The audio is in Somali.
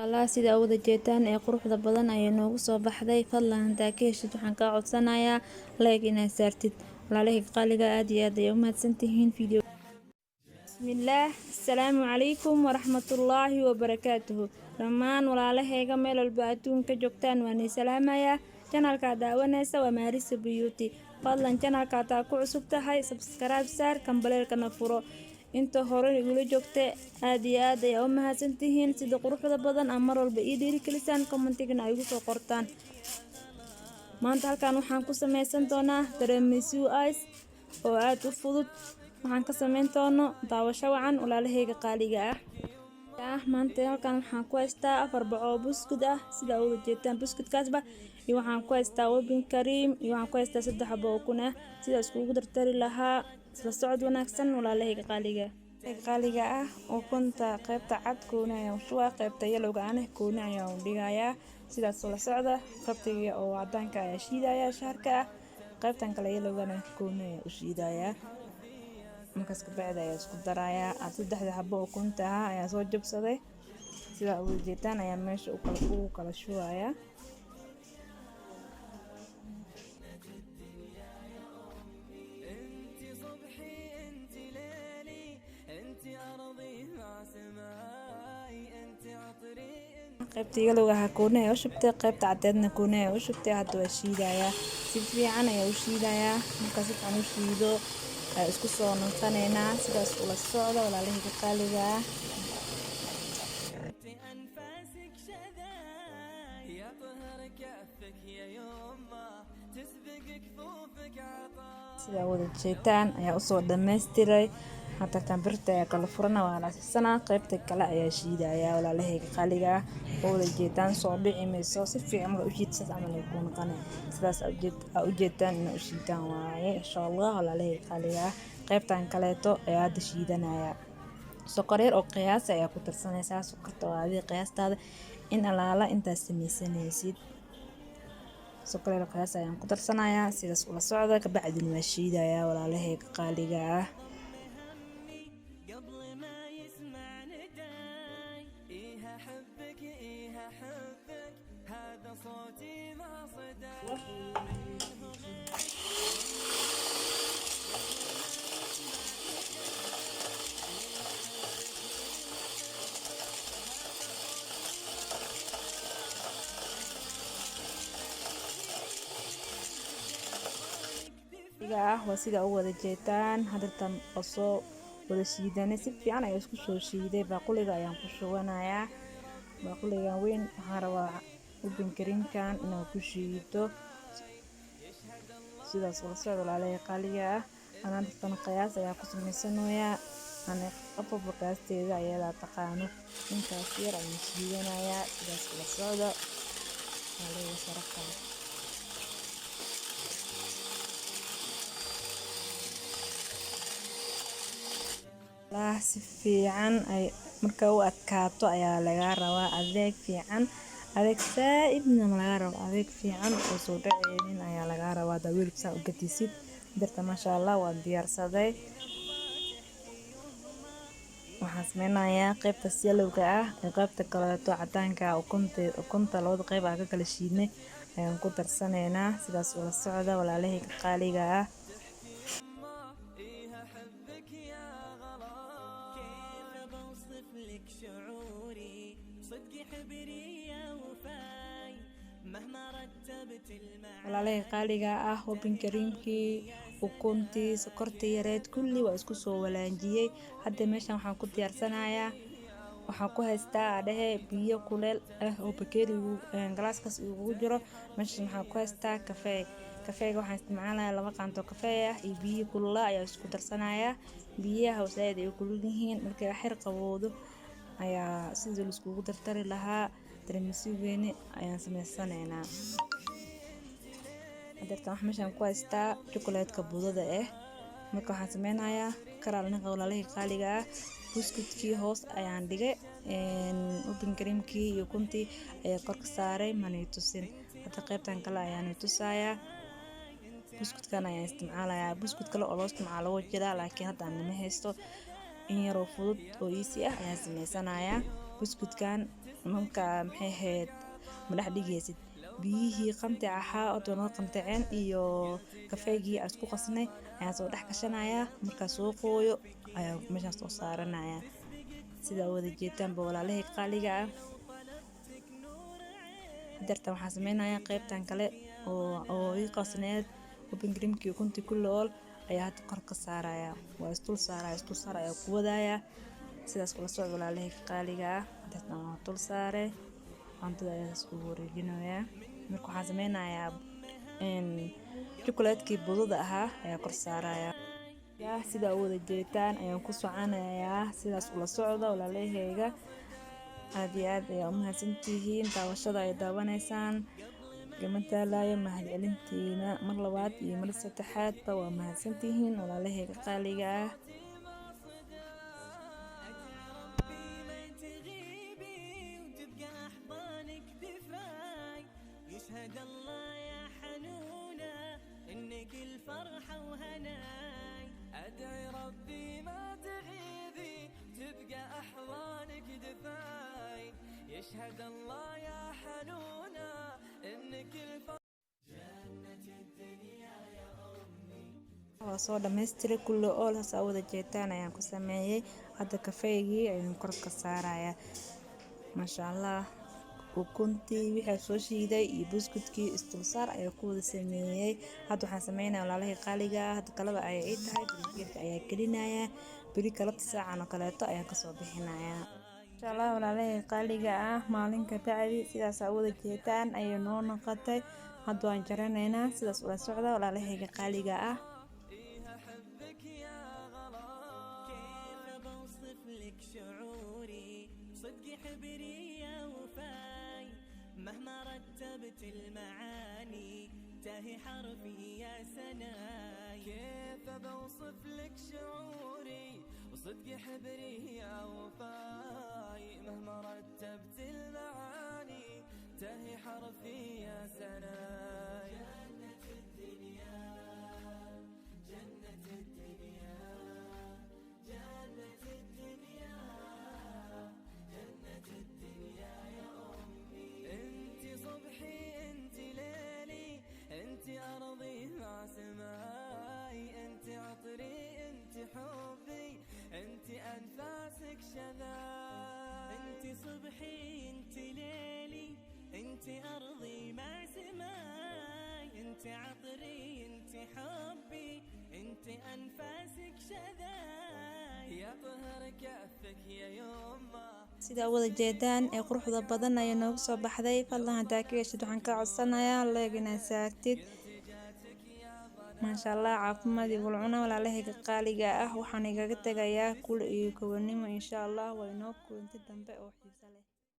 Allah sida wada jeetaan ee quruxda badan ayay noogu soo baxday fadlan hadaa ka heshid waxaan ka codsanayaa like inaad saartid walaalahayga qaaliga aad iyo aad ay u mahadsantihiin video bismillaah assalaamu calaykum waraxmatullaahi wabarakaatuhu dhammaan walaalahayga meel walba adduunka joogtaan waan idin salaamayaa channelka daawanaysa waa Marisa Beauty fadlan channelka taa ku cusub tahay subscribe saar kambaleelkana furo inta hore igula joogtay aad iyo aad ay u mahadsantihiin sida quruxda badan ama mar walba ii dhiirigelisaan commentigana ay ugu soo qortaan maanta halkan waxaan ku sameysan doonaa tiramisu ice oo aad u fudud waxaan ka sameyn doonaa daawasho wacan walaalahayga qaaliga ah maanta halkan waxaan ku haystaa 4 baco buskud ah sida wada jeetaan buskudkaasba iyo waxaan ku haystaa whipping cream iyo waxaan ku haystaa 3 xabo oo kun ah sida iskugu dartari lahaa isla socod wanaagsan walaalahayga qaaliga ah oo kunta qaybta cad koona ayaan shuwa qaybta yellow ah koona ayaan dhigayaa sidaas la socda qaybtiga oo cadaanka ayaa shiidaya shaarka ah qaybtan kale yellow-gana koona ayaa u shiidaya markaas ka bacda ayaa isku darayaa 3 xabo oo kunta ah ayaa soo jabsaday sida ugu jeetaan ayaa meesha u kala shuwaya qaybta yellow-ga koona ayaa u shubtay qaybta cadeedna koona ayaa u shubtay hadda waa shiidaya si fiican ayaa u shiidaya markaas fiican u shiido ay isku soo naqanayna sidaas ula socdo walaalahayga qaaliga ah sida wada jeetaan ayaa u soo dhameystiray hada tambirta ayaa kala furana waa la siisanaa qaybta kale ayaa shiidaya walaalahayga qaaliga ah oo wada jeetaan soo dhicimeyso si fiican u shiidsaas ama ay ku naqanay sidaas u jeetaan in u shiidaan waaye insha Allah walaalahayga qaaliga ah qaybtan kaleeto ayaa hada shiidanaya sokor yar oo qiyaas ayaa ku tirsanaysaa sokorta waa adiga qiyaastaada in alaala intaas sameysanaysid sokor yar qiyaas ayaan ku tirsanayaa sidaas ula socda ka bacdina waa shiidaya walaalahayga qaaliga ah waa sida u wada jeetaan hadartan oo soo wada shiidanay si fiican ay isku soo shiiday baaquliga ayaan ku shubanayaa baaquliga weyn waxaan rabaa whipping cream-kan inaan ku shiido sidaas wada socdo walaalahayga qaaliga ah anaa dadkan qiyaas ayaa ku sameysanayaa ana qofba qiyaasteeda ayaa taqaano intaas yar ayaan shiidanayaa sidaas wada socdo walaalahayga sharafta si fiican ay marka u adkaato ayaa laga rabaa adeeg fiican adeeg saaidna laga rabo adeeg fiican oo soo dhaceynin ayaa laga rabaa daawilka u gatisid darta masha Allah waa diyaarsaday waxaan sameynayaa qaybta yellow-ga ah ee qaybta kaleeto cadaanka ukunta labada qayb aan ka kala shiidnay ayaan ku darsanaynaa sidaas wada socda walaalahayga qaaliga ah walaalahayga qaaliga ah whipping cream-kii ukuntii sokorta yareed kulli waa isku soo walaanjiyay hadda meeshan waxaan ku diyaarsanayaa waxaan ku haystaa biyo kuleel ah oo bakeerigu galaaskaas ugu jiro meeshan waxaan ku haystaa kafeega waxaan isticmaalayaa 2 qaanto kafee ah iyo biyo kulul ayaa isku darsanayaa biyaha oo saad ay kulul yihiin markay xir qabowdo ayaa sidii la iskugu dartari lahaa tiramisu-geeni ayaan sameysanaynaa hadartan wax meeshan ku haystaa chocolate-ka budada marka waxaan sameynayaa karaalnaqa walaalahayga qaaliga ah buskudkii hoos ayaan dhigay whipping cream-kii iyo ukuntii ayaa kor ka saaray manay tusin hadda qaybtan kale ayaan tusayaa buskudkan ayaan isticmaalayaa buskud kale oo loo isticmaalo waa jira laakiin hadda aan ma haysto in yar oo fudud oo easy ah ayaan sameysanayaa buskudkan marka maxay ahayd madax dhigaysid biyihii qamti ahaa oo doona qamtaceen iyo kafeegii aan isku qasnay ayaan soo dhex gashanayaa markaa soo qooyo ayaa meeshaas soo saaranayaa sida wada jeetaan walaalahay qaaliga ah dartan waxaan sameynayaa qaybtan kale oo ii qasneed whipping creamkii kunti kulool ayaa hadda kor ka saaraya waa isdul saaraya ku wadaya sidaas kula soo walaalahay qaaliga ah dartan waa dul saare cuntada ayaa isku wareejinayaa marka waxaan sameynayaa chocolatekii budada ahaa ayaa kor saaraya sida wada jeetaan ayaan ku soconayaa sidaas kula socda walaalahayga aad iyo aad ayaa u mahadsantihiin daawashada ay daawanaysaan gamataalaya mahadcelintiina mar labaad iyo mar saddexaadba waa mahadsantihiin walaalahayga qaaliga ah يشهد الله يا حنونة إنك الفرحة وهناي أدعي ربي ما تغيبي تبقى أحضانك دفاي يشهد الله يا حنونة إنك الفرحة جنة الدنيا يا أمي waa soo dhameystiray kulli oo la soo wada jeetaan ayaan ku sameeyay hadda kafeegii ayaan kor ka saarayaa masha Allah ukuntii wixii soo shiiday iyo buskudkii isdulsaar ayaa ku wada sameeyay hadda waxaan sameynayaa walaalahay qaaliga hadda kalada ay tahay barigeedka ayaa gelinayaa bari kala saacan oo kaleeto ayaan kasoo bixinayaa insha Allah walaalahay qaaliga maalinka bacdi sidaas wada jeetaan ayay noo noqotay hadda waan jaranaynaa sidaas ula socda walaalahay qaaliga صدق حبري يا وفاي مهما رتبت المعاني تاهي حرفي يا سناي كيف بوصف لك شعوري وصدق حبري يا وفاي مهما رتبت المعاني تاهي حرفي يا سناي جنة الدنيا جنة الدنيا جنة الدنيا جنة الدنيا يا أمي انت صبحي انت ليلي انت أرضي مع سماي انت عطري انت حبي انت أنفاسك شذاي انت صبحي انت ليلي انت أرضي مع سماي انت عطري انت حبي انت أنفاسك شذاي يا طهر كفك يا يوم sida wada jeedaan ee quruxda badan ay noogu soo baxday fadlan hadaa ka yeeshid waxaan ka codsanayaa leegina saagtid maasha Allah caafimaad iyo cuna walaalahayga qaaliga ah waxaan igaga tagayaa kul iyo kowanimo insha Allah way noo kulanti dambe oo xiiso leh